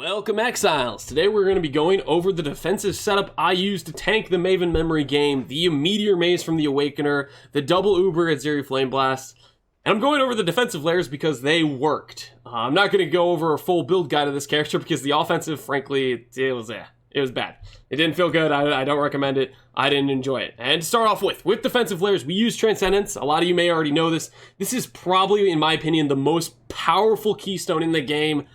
Welcome Exiles! Today we're going to be going over the defensive setup I used to tank the Maven Memory game, the Meteor Maze from the Awakener, the double Uber at Zeri Flame Blast, and I'm going over the defensive layers because they worked. I'm not going to go over a full build guide of this character because the offensive, frankly, it was bad. It didn't feel good. I don't recommend it. I didn't enjoy it. And to start off with defensive layers, we use Transcendence. A lot of you may already know this. This is probably, in my opinion, the most powerful keystone in the game.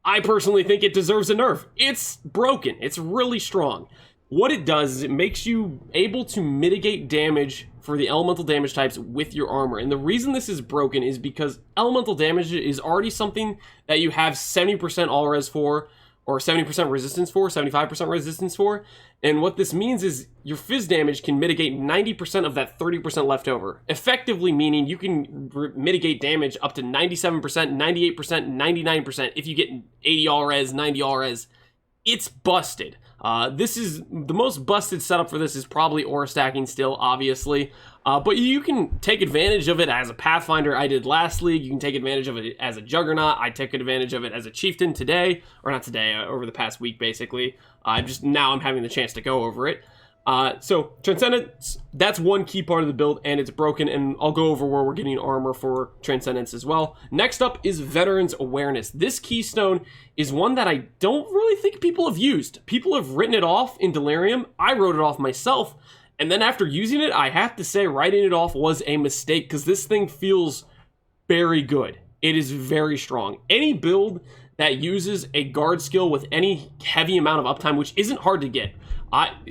I personally think it deserves a nerf. It's broken. It's really strong. What it does is it makes you able to mitigate damage for the elemental damage types with your armor. And the reason this is broken is because elemental damage is already something that you have 70% all res for, or 70% resistance for, 75% resistance for. And what this means is your fizz damage can mitigate 90% of that 30% left over. Effectively meaning you can mitigate damage up to 97%, 98%, 99% if you get 80 all res, 90 all res. It's busted. This is the most busted setup for this is probably Armour Stacking still, obviously. But you can take advantage of it as a Pathfinder. I did last league. You can take advantage of it as a Juggernaut. I took advantage of it as a Chieftain today, or not today, over the past week, basically. Now I'm having the chance to go over it. So Transcendence, that's one key part of the build, and it's broken, and I'll go over where we're getting armor for Transcendence as well. Next up is Veteran's Awareness. This keystone is one that I don't really think people have used. People have written it off in Delirium. I wrote it off myself, and then after using it, I have to say writing it off was a mistake, because this thing feels very good. It is very strong. Any build that uses a guard skill with any heavy amount of uptime, which isn't hard to get.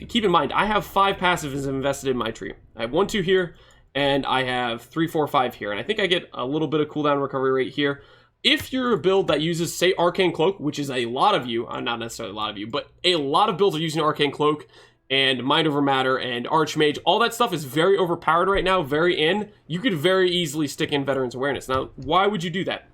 Keep in mind, I have 5 passives invested in my tree. I have 1, 2 here, and I have 3, 4, 5 here. And I think I get a little bit of cooldown recovery rate here. If you're a build that uses, say, Arcane Cloak, which is a lot of you, not necessarily a lot of you, but a lot of builds are using Arcane Cloak, and Mind Over Matter, and Archmage, all that stuff is very overpowered right now, very in. You could very easily stick in Veteran's Awareness. Now, why would you do that?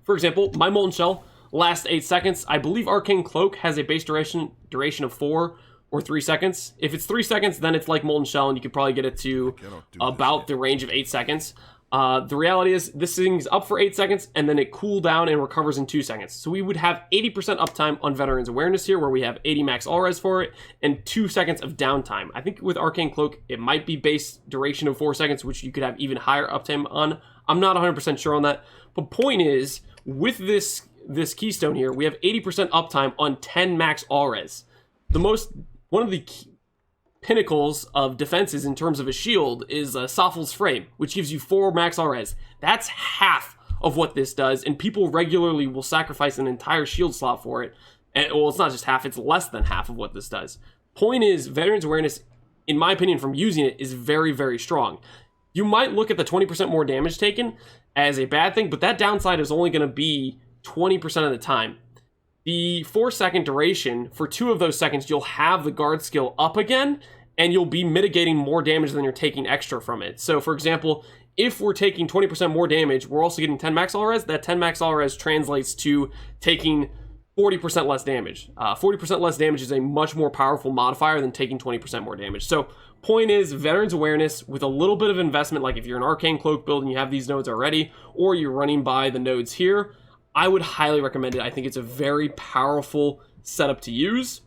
For example, my Molten Shell lasts 8 seconds. I believe Arcane Cloak has a base duration of 4 or 3 seconds. If it's 3 seconds, then it's like Molten Shell, and you could probably get it to about the range of 8 seconds. The reality is, this thing's up for 8 seconds, and then it cools down and recovers in 2 seconds. So we would have 80% uptime on Veteran's Awareness here, where we have 80 max all res for it, and 2 seconds of downtime. I think with Arcane Cloak, it might be base duration of 4 seconds, which you could have even higher uptime on. I'm not 100% sure on that. But point is, with this keystone here, we have 80% uptime on 10 max all res. One of the pinnacles of defenses in terms of a shield is Sophel's Frame, which gives you 4 max all res. That's half of what this does, and people regularly will sacrifice an entire shield slot for it. And, well, it's not just half, it's less than half of what this does. Point is, Veteran's Awareness, in my opinion, from using it, is very, very strong. You might look at the 20% more damage taken as a bad thing, but that downside is only going to be 20% of the time. The 4-second duration, for 2 of those seconds, you'll have the guard skill up again, and you'll be mitigating more damage than you're taking extra from it. So, for example, if we're taking 20% more damage, we're also getting 10 max all res. That 10 max all res translates to taking 40% less damage. 40% less damage is a much more powerful modifier than taking 20% more damage. So, point is, Veteran's Awareness, with a little bit of investment, like if you're an Arcane Cloak build and you have these nodes already, or you're running by the nodes here, I would highly recommend it. I think it's a very powerful setup to use.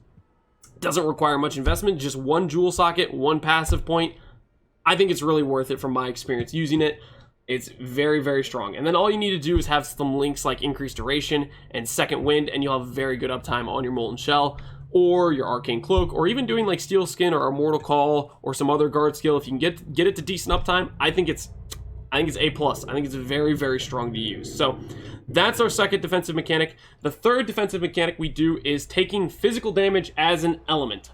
Doesn't require much investment, just 1 jewel socket, 1 passive point. I think it's really worth it from my experience using it. It's very, very strong. And then all you need to do is have some links like Increased Duration and Second Wind, and you'll have very good uptime on your Molten Shell, or your Arcane Cloak, or even doing like Steel Skin or Immortal Call, or some other guard skill. If you can get it to decent uptime, I think it's A+. I think it's very, very strong to use. So that's our second defensive mechanic. The third defensive mechanic we do is taking physical damage as an element.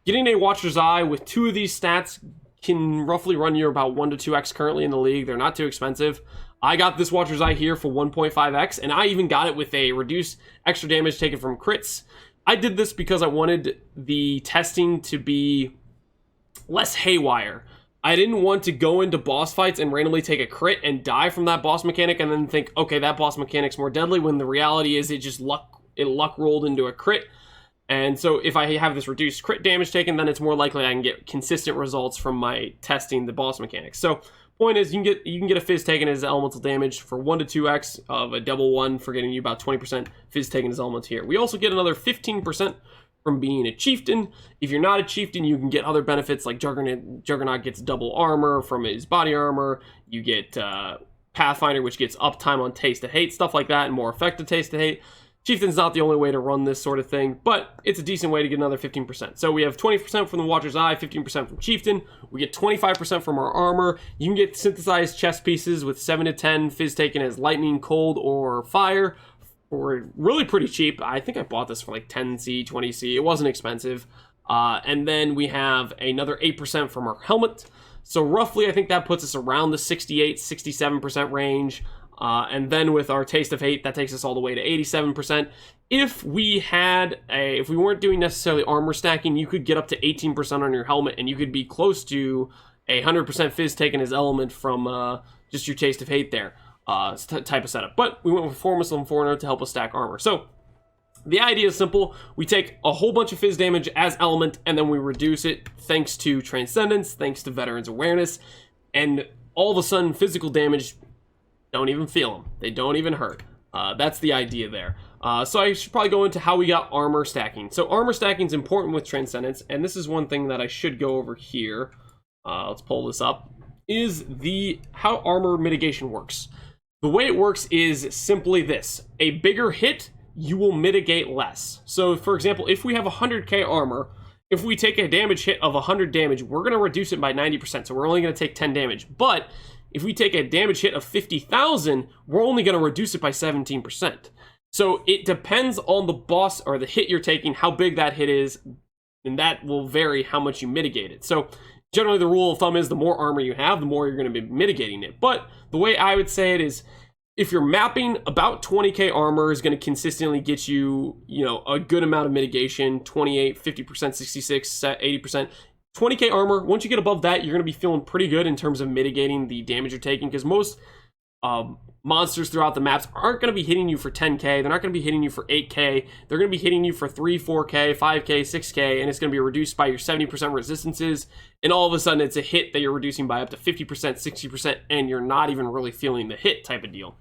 Getting a Watcher's Eye with 2 of these stats can roughly run you about 1 to 2x currently in the league. They're not too expensive. I got this Watcher's Eye here for 1.5x, and I even got it with a reduced extra damage taken from crits. I did this because I wanted the testing to be less haywire. I didn't want to go into boss fights and randomly take a crit and die from that boss mechanic and then think, okay, that boss mechanic's more deadly, when the reality is it luck rolled into a crit. And so if I have this reduced crit damage taken, then it's more likely I can get consistent results from my testing the boss mechanics. So Point is, you can get a Fizz taken as elemental damage for 1 to 2x of a double 1 for getting you about 20% Fizz taken as elements here. We also get another 15% from being a chieftain. If you're not a chieftain, you can get other benefits like Juggernaut gets double armor from his body armor. You get Pathfinder, which gets uptime on Taste of Hate, stuff like that, and more effective Taste of Hate. Chieftain's not the only way to run this sort of thing, but it's a decent way to get another 15%. So we have 20% from the Watcher's Eye, 15% from Chieftain. We get 25% from our armor. You can get synthesized chest pieces with 7 to 10 Fizz taken as lightning, cold, or fire for really pretty cheap. I think I bought this for like 10C, 20C. It wasn't expensive. And then we have another 8% from our helmet. So roughly, I think that puts us around the 68, 67% range. And then with our Taste of Hate, that takes us all the way to 87%. If we weren't doing necessarily armor stacking, you could get up to 18% on your helmet, and you could be close to 100% Fizz taken as element from just your Taste of Hate there type of setup. But we went with Formless and Foreigner to help us stack armor. So the idea is simple. We take a whole bunch of Fizz damage as element, and then we reduce it thanks to Transcendence, thanks to Veteran's Awareness, and all of a sudden physical damage, don't even feel them. They don't even hurt. That's the idea there. So I should probably go into how we got armor stacking. So armor stacking is important with Transcendence, and this is one thing that I should go over here. Let's pull this up. Is how armor mitigation works. The way it works is simply this. A bigger hit, you will mitigate less. So for example, if we have 100k armor, if we take a damage hit of 100 damage, we're going to reduce it by 90%. So we're only going to take 10 damage. But if we take a damage hit of 50,000, we're only going to reduce it by 17%. So it depends on the boss or the hit you're taking, how big that hit is, and that will vary how much you mitigate it. So generally the rule of thumb is the more armor you have, the more you're going to be mitigating it. But the way I would say it is, if you're mapping, about 20k armor is going to consistently get you, a good amount of mitigation, 28, 50%, 66, 80%. 20k armor, once you get above that, you're going to be feeling pretty good in terms of mitigating the damage you're taking, because most monsters throughout the maps aren't going to be hitting you for 10k, they're not going to be hitting you for 8k, they're going to be hitting you for 3, 4k, 5k, 6k, and it's going to be reduced by your 70% resistances, and all of a sudden it's a hit that you're reducing by up to 50%, 60%, and you're not even really feeling the hit type of deal.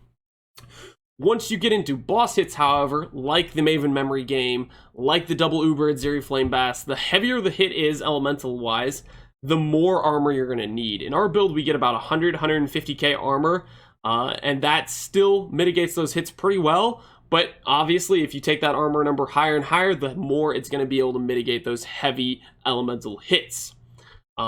Once you get into boss hits, however, like the Maven Memory game, like the double Uber at Zeri Flameblast, the heavier the hit is elemental-wise, the more armor you're going to need. In our build, we get about 100, 150k armor, and that still mitigates those hits pretty well, but obviously if you take that armor number higher and higher, the more it's going to be able to mitigate those heavy elemental hits.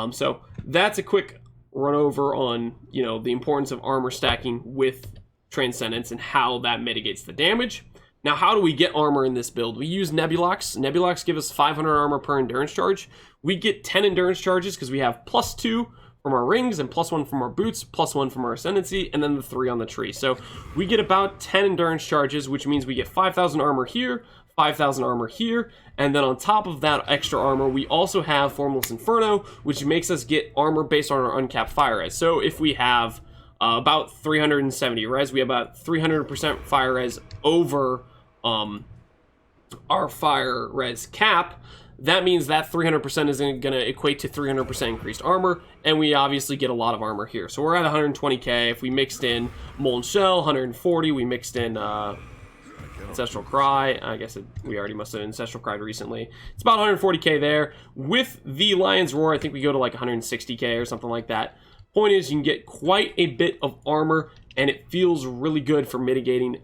So that's a quick run over on, the importance of armor stacking with Transcendence and how that mitigates the damage. Now, how do we get armor in this build? We use Nebulocks. Nebulocks give us 500 armor per endurance charge. We get 10 endurance charges because we have +2 from our rings and +1 from our boots, +1 from our ascendancy, and then the 3 on the tree. So we get about 10 endurance charges, which means we get 5,000 armor here, 5,000 armor here, and then on top of that extra armor, we also have Formless Inferno, which makes us get armor based on our uncapped fire res. So if we have about 370 res, we have about 300% fire res over our fire res cap. That means that 300% is going to equate to 300% increased armor, and we obviously get a lot of armor here. So we're at 120k. If we mixed in Molten Shell, 140, we mixed in Ancestral Cry. I guess we already must have Ancestral Cried recently. It's about 140k there. With the Lion's Roar, I think we go to like 160k or something like that. Point is, you can get quite a bit of armor, and it feels really good for mitigating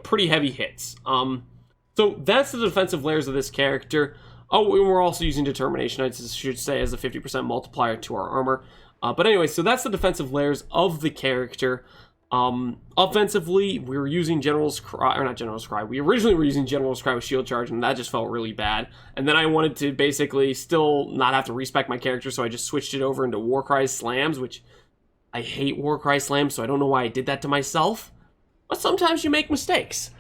pretty heavy hits. So that's the defensive layers of this character. Oh, and we're also using Determination, I should say, as a 50% multiplier to our armor. But anyway, so that's the defensive layers of the character. Offensively, we were using General's Cry, or not General's Cry. We originally were using General's Cry with Shield Charge, and that just felt really bad. And then I wanted to basically still not have to respec my character, so I just switched it over into Warcry Slams, which I hate Warcry Slams, so I don't know why I did that to myself. But sometimes you make mistakes.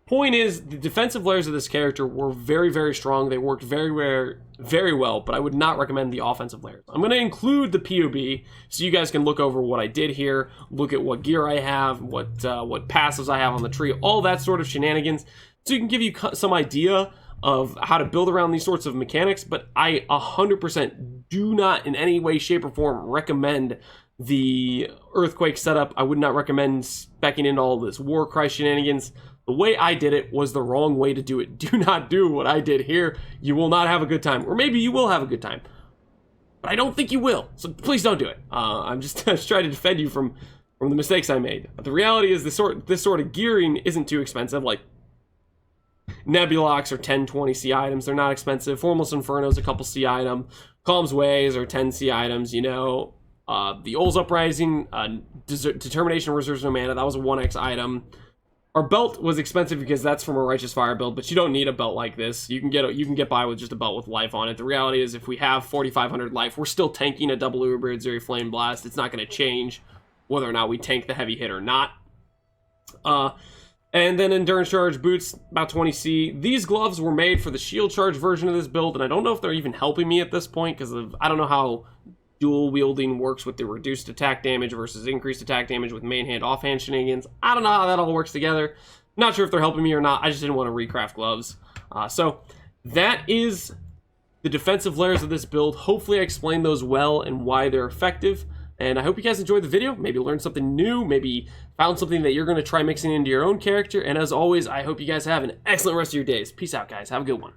Point is, the defensive layers of this character were very, very strong. They worked very well, but I would not recommend the offensive layers. I'm going to include the POB so you guys can look over what I did here, look at what gear I have, what passives I have on the tree, all that sort of shenanigans, so you can give you some idea of how to build around these sorts of mechanics. But I 100% do not in any way, shape, or form recommend the Earthquake setup. I would not recommend speccing into all this Warcry shenanigans. The way I did it was the wrong way to do it. Do not do what I did here. You will not have a good time. Or maybe you will have a good time. But I don't think you will. So please don't do it. I'm just trying to defend you from the mistakes I made. But the reality is this sort of gearing isn't too expensive. Like Nebulox are 10, 20 C items. They're not expensive. Formless Inferno's a couple C item. Calm's Ways are 10 C items, you know. The Ol's Uprising, Determination Reserves No Mana, that was a 1x item. Our belt was expensive because that's from a Righteous Fire build, but you don't need a belt like this. You can get by with just a belt with life on it. The reality is if we have 4,500 life, we're still tanking a double Uber Zeri Flame Blast. It's not going to change whether or not we tank the heavy hit or not. And then Endurance Charge boots, about 20 C. These gloves were made for the Shield Charge version of this build, and I don't know if they're even helping me at this point because I don't know how dual wielding works with the reduced attack damage versus increased attack damage with main hand offhand shenanigans. I don't know how that all works together. Not sure if they're helping me or not. I just didn't want to recraft gloves. So that is the defensive layers of this build. Hopefully I explained those well and why they're effective. And I hope you guys enjoyed the video. Maybe learned something new. Maybe found something that you're going to try mixing into your own character. And as always, I hope you guys have an excellent rest of your days. Peace out, guys. Have a good one.